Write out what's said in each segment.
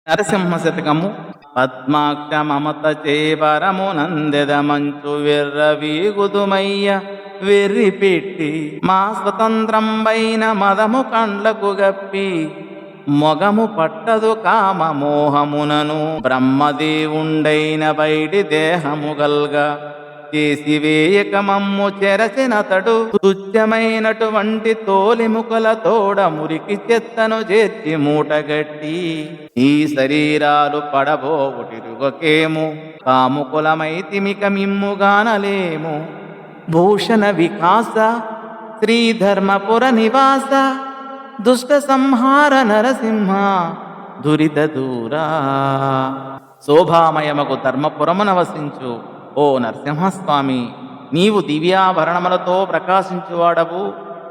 నరసింహ శతకము. పద్మాక్ష మమత చేవరమునందెద మంచు వెర్రవీగుదుమయ్య వెర్రి పెట్టి మా స్వతంత్రంబైన మదము కండ్లకు గప్పి మొగము పట్టదు కామ మోహమునను బ్రహ్మదేవుండైన బయటి దేహము గల్గా చేసివేయక మమ్ము చెరచినతడు తుచ్చమైనటువంటి తోలిముకల తోడ మురికి చెత్తను చేర్చి మూటగట్టి ఈ శరీరాలు పడబోగుటిరుగకేము కాముకులమైతిమిక మిమ్ముగానలేము. భూషణ వికాస శ్రీధర్మపుర నివాస దుష్ట సంహార నరసింహ దురిత దూరా. శోభామయమగు ధర్మపురమున వసించు ఓ నరసింహస్వామి, నీవు దివ్యాభరణములతో ప్రకాశించువాడవు,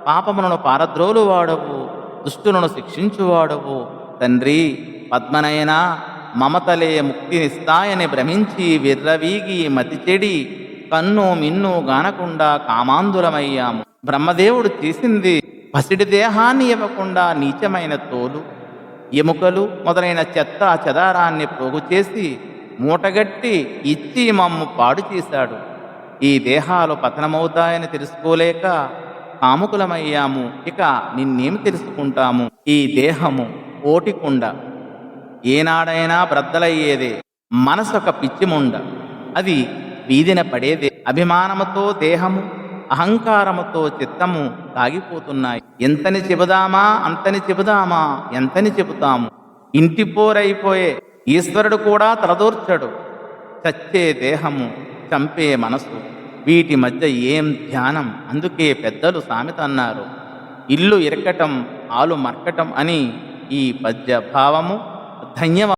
పాపములను పారద్రోలువాడవు, దుష్టులను శిక్షించువాడవు. తండ్రి పద్మనయన, మమతలే ముక్తినిస్తాయని భ్రమించి విర్రవీగి మతిచెడి కన్ను మిన్ను గానకుండా కామాంధులమయ్యాము. బ్రహ్మదేవుడు చేసింది పసిడి దేహాన్ని ఇవ్వకుండా నీచమైన తోలు, ఎముకలు మొదలైన చెత్త చెదారాన్ని పోగు చేసి మూటగట్టి ఇచ్చి మమ్ము పాడు చేశాడు. ఈ దేహాలు పతనమవుతాయని తెలుసుకోలేక కాముకులమయ్యాము. ఇక నిన్నేమి తెలుసుకుంటాము? ఈ దేహము ఓటికుండ, ఏనాడైనా బ్రద్దలయ్యేదే. మనసొక పిచ్చిముండ, అది వీధిన పడేదే. అభిమానముతో దేహము, అహంకారముతో చిత్తము తాగిపోతున్నాయి. ఎంతని చెబుదామా అంతని చెబుదామా ఎంతని చెబుతాము? ఇంటిపోరైపోయే ఈశ్వరుడు కూడా తలదూర్చడు. చచ్చే దేహము, చంపే మనసు, వీటి మధ్య ఏం ధ్యానం? అందుకే పెద్దలు సామెత అన్నారు, ఇల్లు ఇరకటం ఆలు మర్కటం అని. ఈ పద్య భావము. ధన్యవాదాలు.